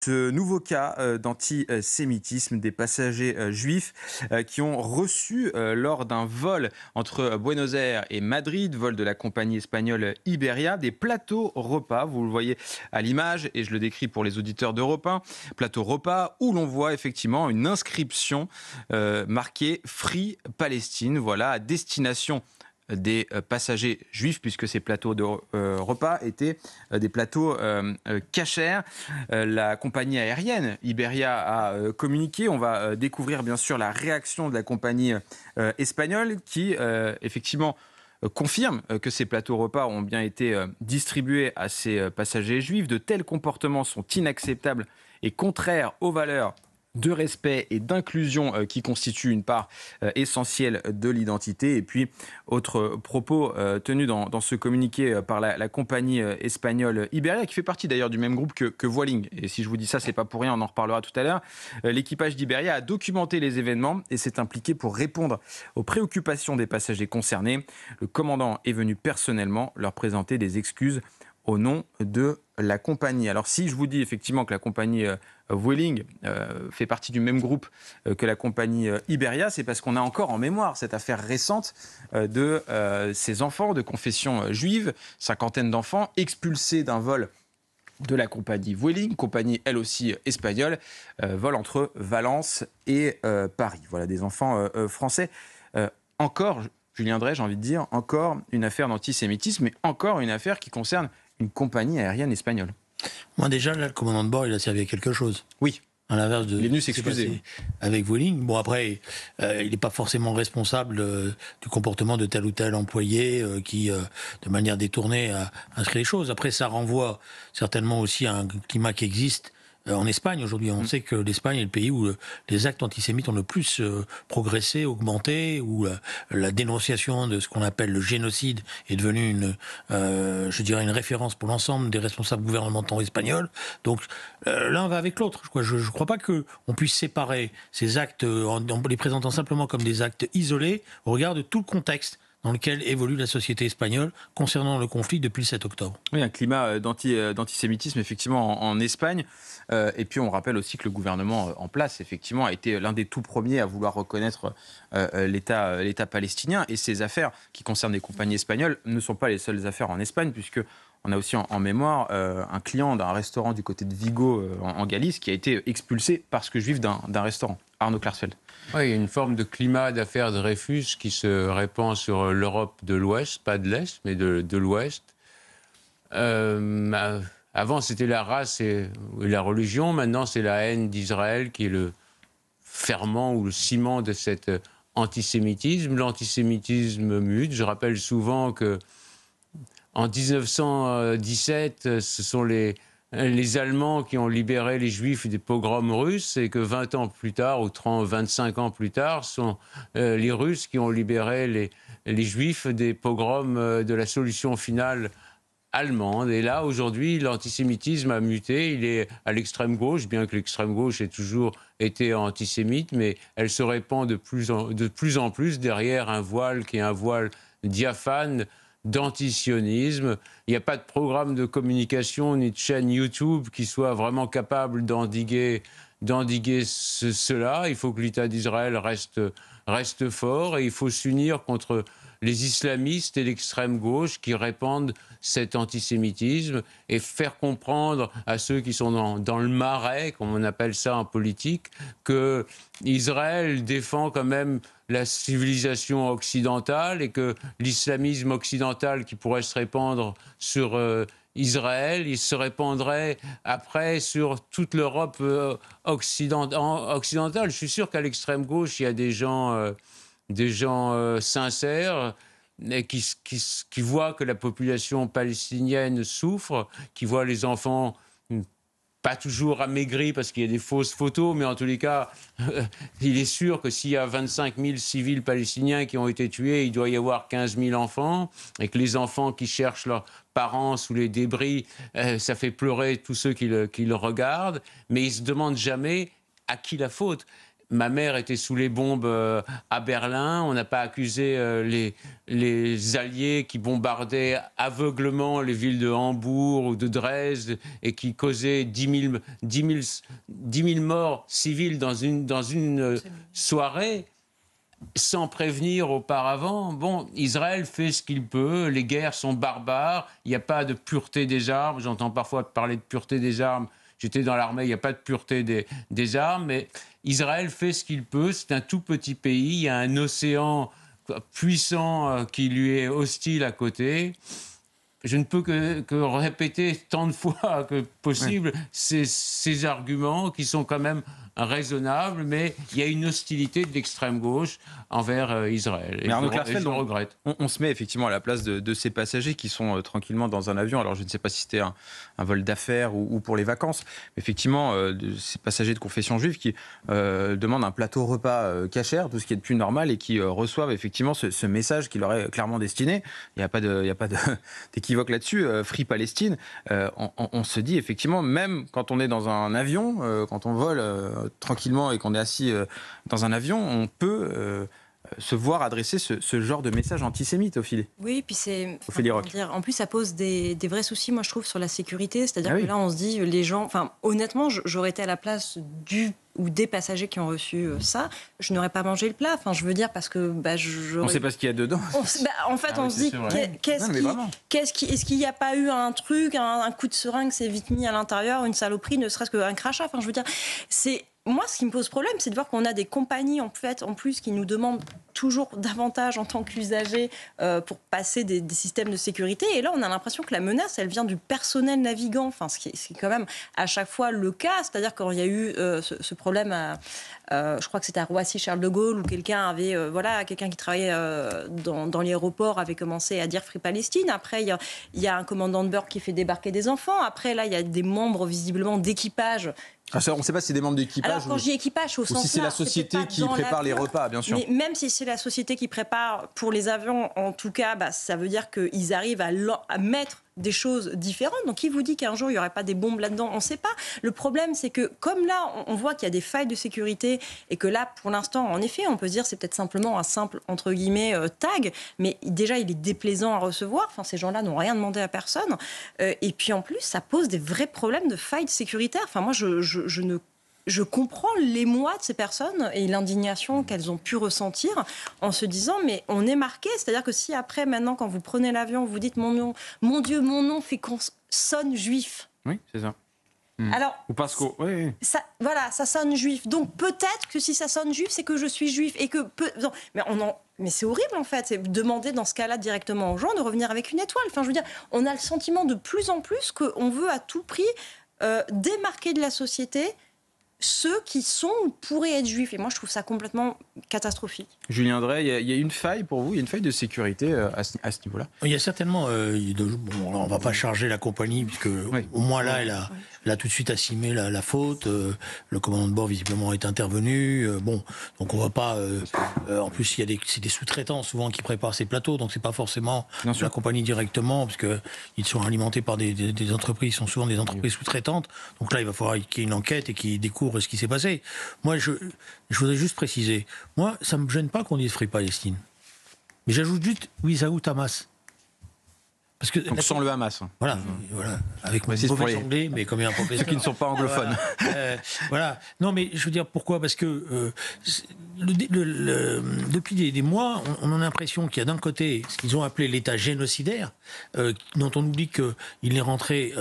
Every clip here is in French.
Ce nouveau cas d'antisémitisme des passagers juifs qui ont reçu lors d'un vol entre Buenos Aires et Madrid, vol de la compagnie espagnole Iberia, des plateaux repas, vous le voyez à l'image et je le décris pour les auditeurs d'Europe 1, plateau repas où l'on voit effectivement une inscription marquée Free Palestine, voilà, à destination des passagers juifs, puisque ces plateaux de repas étaient des plateaux cachers. La compagnie aérienne Iberia a communiqué. On va découvrir bien sûr la réaction de la compagnie espagnole qui, effectivement, confirme que ces plateaux repas ont bien été distribués à ces passagers juifs. De tels comportements sont inacceptables et contraires aux valeurs de respect et d'inclusion qui constituent une part essentielle de l'identité. Et puis, autre propos tenu dans ce communiqué par la compagnie espagnole Iberia, qui fait partie d'ailleurs du même groupe que Vueling. Et si je vous dis ça, c'est pas pour rien, on en reparlera tout à l'heure. L'équipage d'Iberia a documenté les événements et s'est impliqué pour répondre aux préoccupations des passagers concernés. Le commandant est venu personnellement leur présenter des excuses au nom de la compagnie. Alors si je vous dis effectivement que la compagnie Vueling fait partie du même groupe que la compagnie Iberia, c'est parce qu'on a encore en mémoire cette affaire récente de ces enfants de confession juive, cinquantaine d'enfants expulsés d'un vol de la compagnie Vueling, compagnie elle aussi espagnole, vol entre Valence et Paris. Voilà, des enfants français. Encore, Julien Drey, j'ai envie de dire, encore une affaire d'antisémitisme, mais encore une affaire qui concerne une compagnie aérienne espagnole. Moi, déjà, là, le commandant de bord, il a servi à quelque chose. Oui. À l'inverse de Il est venu ce qui s'est s'excuser. passé avec Vueling. Bon, après, il n'est pas forcément responsable du comportement de tel ou tel employé qui, de manière détournée, a inscrit les choses. Après, ça renvoie certainement aussi à un climat qui existe en Espagne. Aujourd'hui, on sait que l'Espagne est le pays où les actes antisémites ont le plus progressé, augmenté, où la dénonciation de ce qu'on appelle le génocide est devenue je dirais, une référence pour l'ensemble des responsables gouvernementaux espagnols. Donc, l'un va avec l'autre. Je ne crois pas qu'on puisse séparer ces actes en les présentant simplement comme des actes isolés au regard de tout le contexte dans lequel évolue la société espagnole concernant le conflit depuis le 7 octobre. Oui, un climat d'antisémitisme effectivement en Espagne. Et puis on rappelle aussi que le gouvernement en place effectivement a été l'un des tout premiers à vouloir reconnaître l'État palestinien. Et ces affaires qui concernent les compagnies espagnoles ne sont pas les seules affaires en Espagne, puisque on a aussi en mémoire un client d'un restaurant du côté de Vigo en Galice qui a été expulsé parce que juif d'un restaurant. Arnaud Klarsfeld. Oui, il y a une forme de climat d'affaires Dreyfus qui se répand sur l'Europe de l'Ouest, pas de l'Est, mais de l'Ouest. Avant, c'était la race et la religion. Maintenant, c'est la haine d'Israël qui est le ferment ou le ciment de cet antisémitisme. L'antisémitisme mute. Je rappelle souvent que en 1917, ce sont les Allemands qui ont libéré les Juifs des pogroms russes et que 20 ans plus tard, ou 30, 25 ans plus tard, sont les Russes qui ont libéré les Juifs des pogroms de la solution finale allemande. Et là, aujourd'hui, l'antisémitisme a muté. Il est à l'extrême gauche, bien que l'extrême gauche ait toujours été antisémite, mais elle se répand de plus en plus derrière un voile qui est un voile diaphane d'antisionisme. Il n'y a pas de programme de communication ni de chaîne YouTube qui soit vraiment capable d'endiguer cela. Il faut que l'État d'Israël reste fort et il faut s'unir contre les islamistes et l'extrême gauche qui répandent cet antisémitisme et faire comprendre à ceux qui sont dans le marais, comme on appelle ça en politique, que Israël défend quand même la civilisation occidentale et que l'islamisme occidental qui pourrait se répandre sur Israël, il se répandrait après sur toute l'Europe occidentale. Je suis sûr qu'à l'extrême gauche, il y a des gens sincères et qui voient que la population palestinienne souffre, qui voient les enfants pas toujours amaigris parce qu'il y a des fausses photos, mais en tous les cas, il est sûr que s'il y a 25 000 civils palestiniens qui ont été tués, il doit y avoir 15 000 enfants, et que les enfants qui cherchent leurs parents sous les débris, ça fait pleurer tous ceux qui le regardent, mais ils ne se demandent jamais à qui la faute. Ma mère était sous les bombes à Berlin. On n'a pas accusé les Alliés qui bombardaient aveuglement les villes de Hambourg ou de Dresde et qui causaient 10 000 morts civils dans une soirée sans prévenir auparavant. Bon, Israël fait ce qu'il peut. Les guerres sont barbares. Il n'y a pas de pureté des armes. J'entends parfois parler de pureté des armes. J'étais dans l'armée, il n'y a pas de pureté des armes, mais Israël fait ce qu'il peut. C'est un tout petit pays. Il y a un océan puissant qui lui est hostile à côté. Je ne peux que répéter tant de fois que possible ces arguments qui sont quand même raisonnables, mais il y a une hostilité de l'extrême gauche envers Israël. Et je le regrette. On se met effectivement à la place de ces passagers qui sont tranquillement dans un avion. Alors je ne sais pas si c'était un vol d'affaires ou pour les vacances, mais effectivement, de ces passagers de confession juive qui demandent un plateau repas cachère, tout ce qui est de plus normal, et qui reçoivent effectivement ce message qui leur est clairement destiné. Il n'y a pas d'équivoque là-dessus. Free Palestine, on se dit effectivement, même quand on est dans un avion, quand on vole tranquillement et qu'on est assis dans un avion, on peut se voir adresser ce genre de message antisémite, Ophélie. Oui, puis c'est... En plus, ça pose des vrais soucis, moi, je trouve, sur la sécurité. C'est-à-dire que là, on se dit, les gens... Enfin, honnêtement, j'aurais été à la place ou des passagers qui ont reçu ça, je n'aurais pas mangé le plat. Enfin, je veux dire, parce que... On ne sait pas ce qu'il y a dedans. On se dit, est-ce qu'il n'y a pas eu un truc, un coup de seringue s'est vite mis à l'intérieur, une saloperie, ne serait-ce qu'un crachat. Enfin, je veux dire, c'est... Moi, ce qui me pose problème, c'est de voir qu'on a des compagnies en plus qui nous demandent toujours davantage en tant qu'usagers pour passer des systèmes de sécurité. Et là, on a l'impression que la menace, elle vient du personnel navigant. Enfin, ce qui est quand même à chaque fois le cas. C'est-à-dire quand il y a eu ce problème, je crois que c'était à Roissy-Charles de Gaulle, où quelqu'un qui travaillait dans l'aéroport avait commencé à dire Free Palestine. Après, il y a un commandant de bord qui fait débarquer des enfants. Après, là, il y a des membres visiblement d'équipage. On ne sait pas si c'est des membres d'équipage. Alors, quand je dis équipage, au sens si c'est la société qui prépare les repas, bien sûr. Mais même si c'est la société qui prépare pour les avions, en tout cas, ça veut dire qu'ils arrivent à mettre des choses différentes. Donc, qui vous dit qu'un jour, il n'y aurait pas des bombes là-dedans? On ne sait pas. Le problème, c'est que, comme là, on voit qu'il y a des failles de sécurité et que là, pour l'instant, en effet, on peut se dire c'est peut-être simplement un simple, entre guillemets, tag, mais déjà, il est déplaisant à recevoir. Enfin, ces gens-là n'ont rien demandé à personne. Et puis, en plus, ça pose des vrais problèmes de failles sécuritaires. Enfin, moi, je comprends l'émoi de ces personnes et l'indignation qu'elles ont pu ressentir en se disant mais on est marqué, c'est-à-dire que si après maintenant quand vous prenez l'avion vous dites mon Dieu mon nom fait qu'on sonne juif. Oui, c'est ça. Alors, ou parce que ça sonne juif. Donc peut-être que si ça sonne juif, c'est que je suis juif et que mais c'est horrible en fait. C'est demander dans ce cas-là directement aux gens de revenir avec une étoile. Enfin, je veux dire, on a le sentiment de plus en plus qu'on veut à tout prix démarquer de la société ceux qui sont ou pourraient être juifs. Et moi, je trouve ça complètement catastrophique. Julien Drey, il y a une faille pour vous, il y a une faille de sécurité à ce niveau-là? Il y a certainement... on ne va pas charger la compagnie, puisque au moins là, elle a tout de suite assumé la faute. Le commandant de bord, visiblement, est intervenu. Donc on ne va pas... en plus, c'est des sous-traitants, souvent, qui préparent ces plateaux, donc ce n'est pas forcément la compagnie directement, parce qu'ils sont alimentés par des entreprises, sont souvent des entreprises sous-traitantes. Donc là, il va falloir qu'il y ait une enquête et qu'ils découvrent ce qui s'est passé. Moi, je voudrais juste préciser, moi, ça ne me gêne pas qu'on dise Free Palestine. Mais j'ajoute juste Wizaout Hamas. Parce que, donc sans le Hamas. Voilà, avec mon mauvais anglais, mais comme il y a un professeur. Ceux qui ne sont pas anglophones. Voilà. Non, mais je veux dire, pourquoi? Parce que depuis des mois, on a l'impression qu'il y a d'un côté ce qu'ils ont appelé l'État génocidaire, dont on oublie qu'il est rentré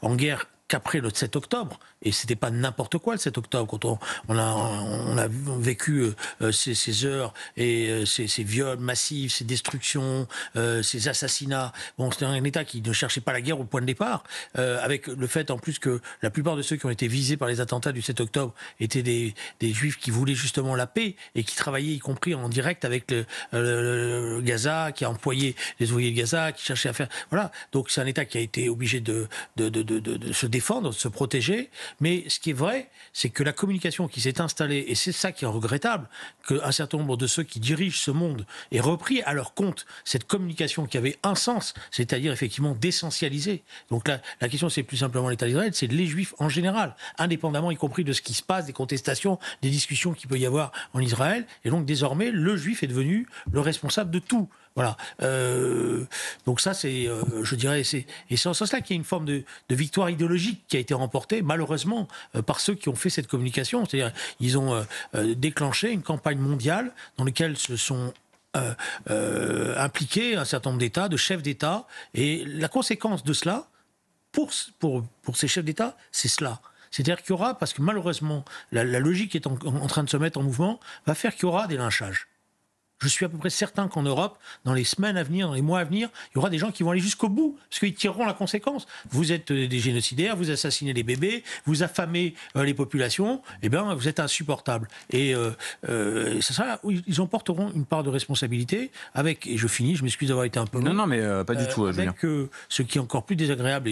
en guerre qu'après le 7 octobre, et c'était pas n'importe quoi le 7 octobre, quand on a vécu ces heures et ces viols massifs, ces destructions, ces assassinats. Bon, c'était un État qui ne cherchait pas la guerre au point de départ, avec le fait en plus que la plupart de ceux qui ont été visés par les attentats du 7 octobre étaient des juifs qui voulaient justement la paix et qui travaillaient y compris en direct avec le Gaza, qui a employé les ouvriers de Gaza, qui cherchait à faire... Voilà, donc c'est un État qui a été obligé de se défendre défendre, de se protéger. Mais ce qui est vrai, c'est que la communication qui s'est installée, et c'est ça qui est regrettable, qu'un certain nombre de ceux qui dirigent ce monde aient repris à leur compte cette communication qui avait un sens, c'est-à-dire effectivement d'essentialiser. Donc la question, c'est plus simplement l'État d'Israël, c'est les Juifs en général, indépendamment y compris de ce qui se passe, des contestations, des discussions qu'il peut y avoir en Israël. Et donc désormais, le Juif est devenu le responsable de tout. Voilà. Donc ça, c'est, je dirais, et c'est en ce sens-là qu'il y a une forme de victoire idéologique qui a été remportée, malheureusement, par ceux qui ont fait cette communication. C'est-à-dire, ils ont déclenché une campagne mondiale dans laquelle se sont impliqués un certain nombre d'États, de chefs d'État, et la conséquence de cela, pour ces chefs d'État, c'est cela. C'est-à-dire qu'il y aura, parce que malheureusement, la logique qui est en train de se mettre en mouvement, va faire qu'il y aura des lynchages. Je suis à peu près certain qu'en Europe, dans les semaines à venir, dans les mois à venir, il y aura des gens qui vont aller jusqu'au bout, parce qu'ils tireront la conséquence. Vous êtes des génocidaires, vous assassinez des bébés, vous affamez les populations, eh bien, vous êtes insupportables. Et c'est ça, oui, ils en porteront une part de responsabilité, avec, et je finis, je m'excuse d'avoir été un peu long. Non, mais pas du tout, Julien. Avec ce qui est encore plus désagréable,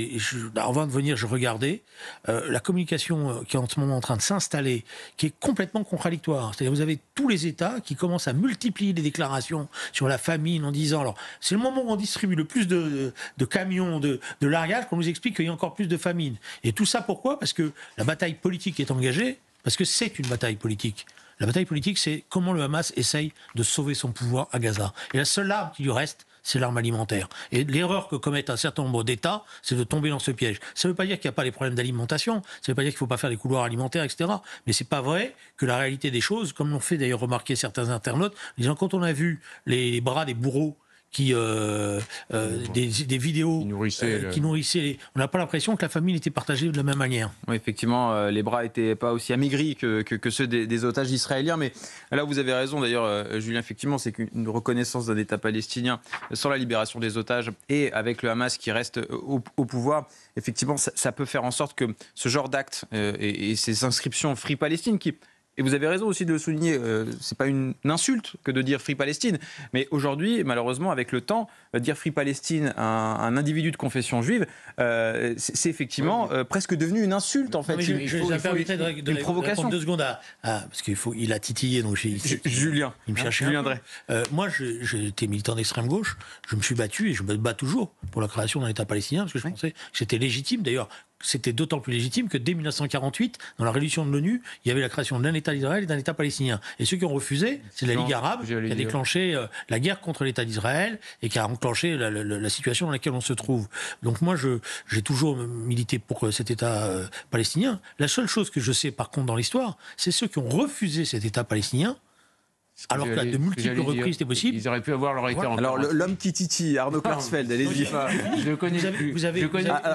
avant de venir, je regardais, la communication qui est en ce moment en train de s'installer, qui est complètement contradictoire. C'est-à-dire, vous avez tous les États qui commencent à multiplier des déclarations sur la famine en disant, alors c'est le moment où on distribue le plus de camions, de largage, qu'on nous explique qu'il y a encore plus de famine. Et tout ça pourquoi ? Parce que la bataille politique est engagée, parce que c'est une bataille politique. La bataille politique, c'est comment le Hamas essaye de sauver son pouvoir à Gaza. Et la seule arme qui lui reste, c'est l'arme alimentaire. Et l'erreur que commettent un certain nombre d'États, c'est de tomber dans ce piège. Ça ne veut pas dire qu'il n'y a pas les problèmes d'alimentation, ça ne veut pas dire qu'il ne faut pas faire des couloirs alimentaires, etc. Mais ce n'est pas vrai que la réalité des choses, comme l'ont fait d'ailleurs remarquer certains internautes, disant quand on a vu les bras des bourreaux qui des vidéos qui nourrissaient on n'a pas l'impression que la famille était partagée de la même manière. Oui, effectivement, les bras n'étaient pas aussi amaigris que ceux des otages israéliens, mais là vous avez raison d'ailleurs, Julien, effectivement, c'est qu'une reconnaissance d'un État palestinien sans la libération des otages et avec le Hamas qui reste au pouvoir, effectivement ça peut faire en sorte que ce genre d'actes et ces inscriptions Free Palestine qui... Et vous avez raison aussi de le souligner, c'est pas une insulte que de dire Free Palestine, mais aujourd'hui, malheureusement, avec le temps, dire Free Palestine à un individu de confession juive, c'est effectivement presque devenu une insulte en fait. Une provocation. 2 secondes parce il a titillé, donc Julien, il me cherchait. Julien Drey. Moi, j'étais militant d'extrême gauche, je me suis battu et je me bats toujours pour la création d'un État palestinien parce que je pensais que c'était légitime. D'ailleurs, c'était d'autant plus légitime que dès 1948, dans la résolution de l'ONU, il y avait la création d'un État d'Israël et d'un État palestinien. Et ceux qui ont refusé, c'est la Ligue arabe qui a déclenché la guerre contre l'État d'Israël et qui a enclenché la situation dans laquelle on se trouve. Donc moi, j'ai toujours milité pour cet État palestinien. La seule chose que je sais, par contre, dans l'histoire, c'est ceux qui ont refusé cet État palestinien. Alors qu'à de multiples reprises, c'était possible. Ils auraient pu avoir leur État. Alors l'homme qui titille, Arnaud Klarsfeld, allez-y. Je le connais plus.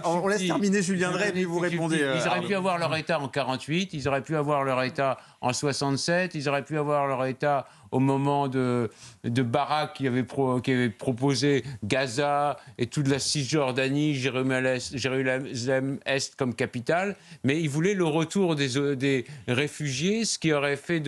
On laisse terminer Julien Drey, puis vous répondez. Ils auraient pu avoir leur État en 48, ils auraient pu avoir leur État en 67, ils auraient pu avoir leur État au moment de Barak qui avait proposé Gaza et toute la Cisjordanie, Jérusalem-Est comme capitale, mais ils voulaient le retour des réfugiés, ce qui aurait fait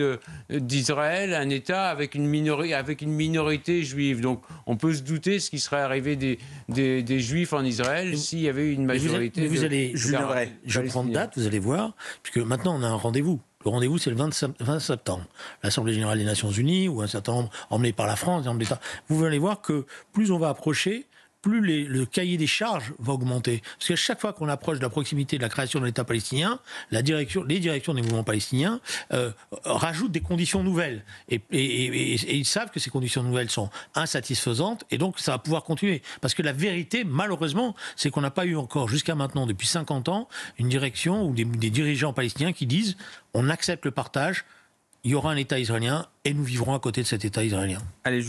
d'Israël un État avec une minorité juive. Donc on peut se douter ce qui serait arrivé des Juifs en Israël s'il y avait une majorité. Je prends date, vous allez voir, puisque maintenant on a un rendez-vous. Le rendez-vous, c'est le 20 septembre. L'Assemblée générale des Nations unies, ou un certain nombre emmenés par la France, des d'États. Vous allez voir que plus on va approcher, plus le cahier des charges va augmenter. Parce qu'à chaque fois qu'on approche de la proximité de la création de l'État palestinien, les directions des mouvements palestiniens rajoutent des conditions nouvelles. Et ils savent que ces conditions nouvelles sont insatisfaisantes, et donc ça va pouvoir continuer. Parce que la vérité, malheureusement, c'est qu'on n'a pas eu encore, jusqu'à maintenant, depuis 50 ans, une direction ou des dirigeants palestiniens qui disent on accepte le partage, il y aura un État israélien, et nous vivrons à côté de cet État israélien. Allez,